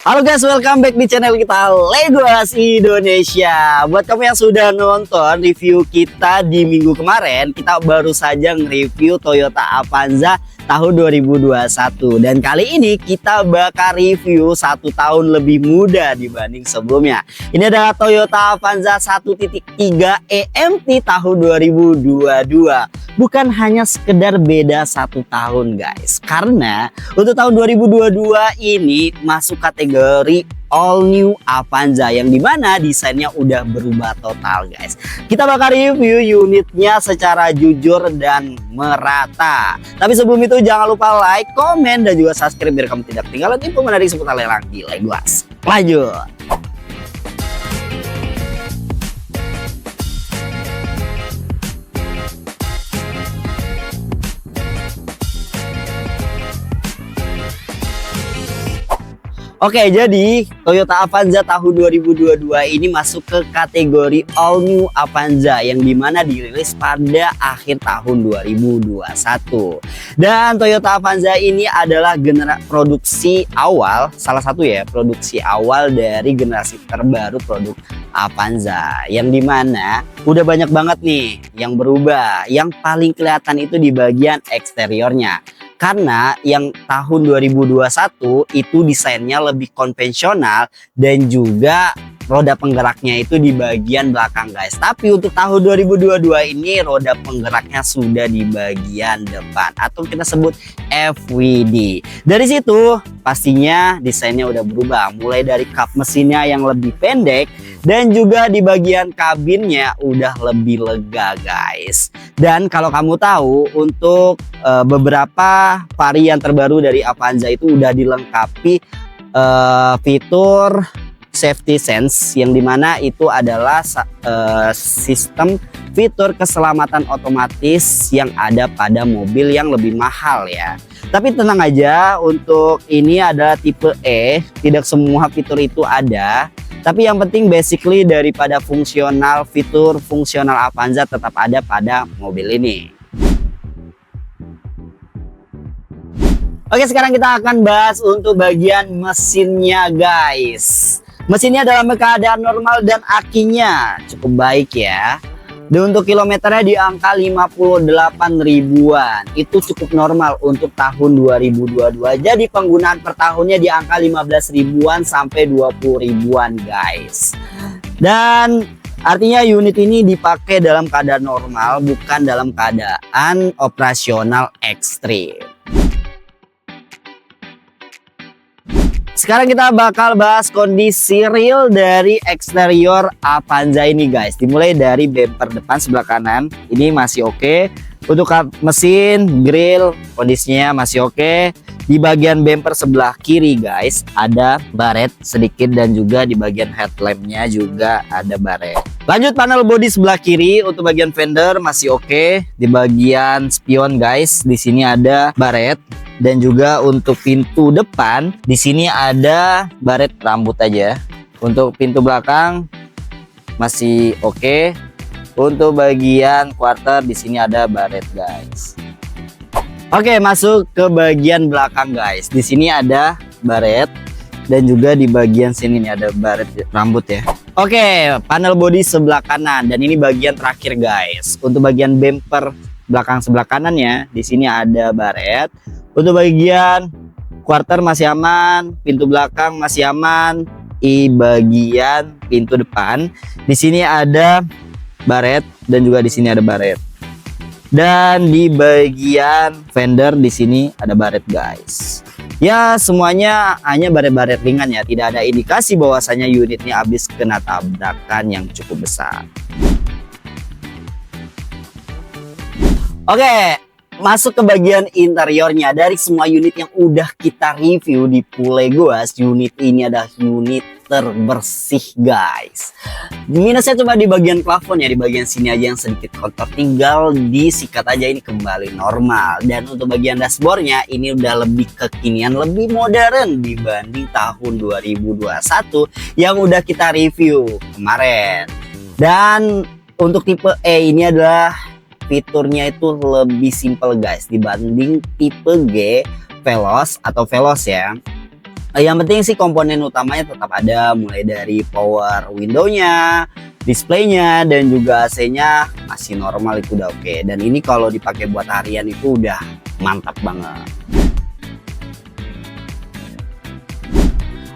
Halo guys, welcome back di channel kita Legos Indonesia. Buat kamu yang sudah nonton review kita di minggu kemarin, kita baru saja nge-review Toyota Avanza tahun 2021. Dan kali ini kita bakal review 1 tahun lebih muda dibanding sebelumnya. Ini adalah Toyota Avanza 1.3 EMT tahun 2022. Bukan hanya sekedar beda 1 tahun guys, karena untuk tahun 2022 ini masuk kategori all new Avanza yang dimana desainnya udah berubah total guys. Kita bakal review unitnya secara jujur dan merata. Tapi sebelum itu jangan lupa like, komen, dan juga subscribe biar kamu tidak ketinggalan info menarik seputar lelang di Legos. Lanjut. Oke, jadi Toyota Avanza tahun 2022 ini masuk ke kategori All New Avanza yang dimana dirilis pada akhir tahun 2021. Dan Toyota Avanza ini adalah produksi awal, salah satu ya, produksi awal dari generasi terbaru produk Avanza. Yang dimana udah banyak banget nih yang berubah. Yang paling kelihatan itu di bagian eksteriornya. Karena yang tahun 2021 itu desainnya lebih konvensional dan juga roda penggeraknya itu di bagian belakang guys. Tapi untuk tahun 2022 ini roda penggeraknya sudah di bagian depan atau kita sebut FWD. Dari situ pastinya desainnya udah berubah, mulai dari kap mesinnya yang lebih pendek dan juga di bagian kabinnya udah lebih lega guys. Dan kalau kamu tahu untuk beberapa varian terbaru dari Avanza itu udah dilengkapi fitur safety sense yang dimana itu adalah sistem fitur keselamatan otomatis yang ada pada mobil yang lebih mahal ya. Tapi tenang aja, untuk ini adalah tipe E, tidak semua fitur itu ada. Tapi yang penting basically daripada fitur fungsional Avanza tetap ada pada mobil ini. Oke, sekarang kita akan bahas untuk bagian mesinnya guys. Mesinnya dalam keadaan normal dan akinya cukup baik ya. Dan untuk kilometernya di angka 58 ribuan. Itu cukup normal untuk tahun 2022. Jadi penggunaan per tahunnya di angka 15 ribuan sampai 20 ribuan guys. Dan artinya unit ini dipakai dalam keadaan normal, bukan dalam keadaan operasional ekstrim. Sekarang kita bakal bahas kondisi real dari eksterior Avanza ini guys. Dimulai dari bumper depan sebelah kanan, ini masih oke. Untuk kap mesin, grill kondisinya masih oke. Di bagian bumper sebelah kiri guys ada baret sedikit dan juga di bagian headlampnya juga ada baret. Lanjut panel bodi sebelah kiri, untuk bagian fender masih oke. Di bagian spion guys, di sini ada baret. Dan juga untuk pintu depan di sini ada baret rambut aja. Untuk pintu belakang masih oke. Untuk bagian quarter di sini ada baret guys. Oke, masuk ke bagian belakang guys. Di sini ada baret dan juga di bagian sini nih ada baret rambut ya. Oke, panel bodi sebelah kanan dan ini bagian terakhir guys. Untuk bagian bumper belakang sebelah kanannya di sini ada baret. Untuk bagian quarter masih aman, pintu belakang masih aman. Di bagian pintu depan di sini ada baret dan juga di sini ada baret. Dan di bagian fender di sini ada baret guys. Ya, semuanya hanya baret-baret ringan ya, tidak ada indikasi bahwasanya unit ini habis kena tabrakan yang cukup besar. Oke, masuk ke bagian interiornya. Dari semua unit yang udah kita review di Legos, unit ini adalah unit terbersih guys. Minusnya cuma di bagian plafon ya, di bagian sini aja yang sedikit kotor, tinggal disikat aja ini kembali normal. Dan untuk bagian dashboardnya ini udah lebih kekinian, lebih modern dibanding tahun 2021 yang udah kita review kemarin. Dan untuk tipe E ini adalah fiturnya itu lebih simple guys dibanding tipe G Veloz atau Veloz ya. Yang penting sih komponen utamanya tetap ada, mulai dari power window-nya, displaynya, dan juga AC-nya masih normal, itu udah oke. Dan ini kalau dipakai buat harian itu udah mantap banget.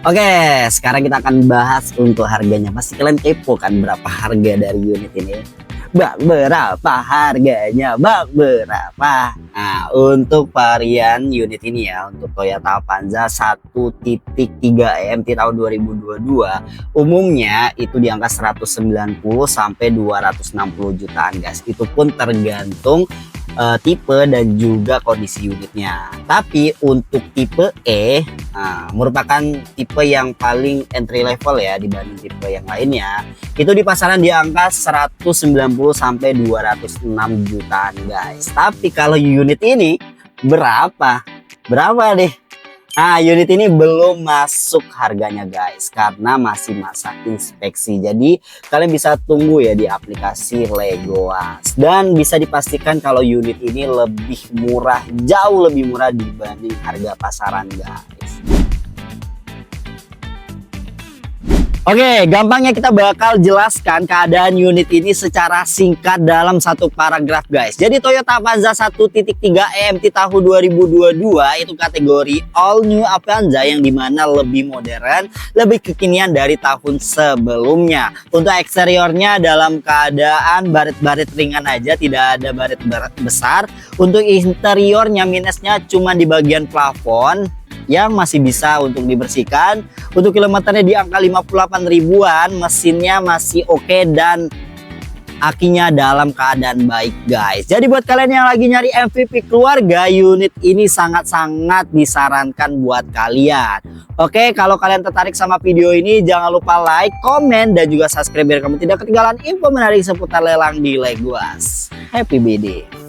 Oke, sekarang kita akan bahas untuk harganya. Pasti kalian kepo kan berapa harga dari unit ini? Bang, berapa harganya? Bang, berapa? Nah, untuk varian unit ini ya, untuk Toyota Avanza 1.3 AMT tahun 2022, umumnya itu di angka 190 sampai 260 jutaan, guys. Itu pun tergantung tipe dan juga kondisi unitnya. Tapi untuk tipe E merupakan tipe yang paling entry level ya dibanding tipe yang lainnya. Itu di pasaran di angka 190 sampai 206 jutaan, guys. Tapi kalau unit ini berapa? Berapa deh? Nah, unit ini belum masuk harganya, guys, karena masih masa inspeksi. Jadi kalian bisa tunggu ya di aplikasi Legoas. Dan bisa dipastikan kalau unit ini lebih murah, jauh lebih murah dibanding harga pasaran, guys. Oke, gampangnya kita bakal jelaskan keadaan unit ini secara singkat dalam satu paragraf, guys. Jadi Toyota Avanza 1.3 AMT tahun 2022 itu kategori all new Avanza yang dimana lebih modern, lebih kekinian dari tahun sebelumnya. Untuk eksteriornya dalam keadaan baret-baret ringan aja, tidak ada baret besar. Untuk interiornya minusnya cuma di bagian plafon yang masih bisa untuk dibersihkan. Untuk kilometernya di angka 58 ribuan, mesinnya masih oke dan akinya dalam keadaan baik, guys. Jadi buat kalian yang lagi nyari MVP keluarga, unit ini sangat-sangat disarankan buat kalian. Oke, kalau kalian tertarik sama video ini, jangan lupa like, komen, dan juga subscribe biar kamu tidak ketinggalan info menarik seputar lelang di Legoas. Happy BD.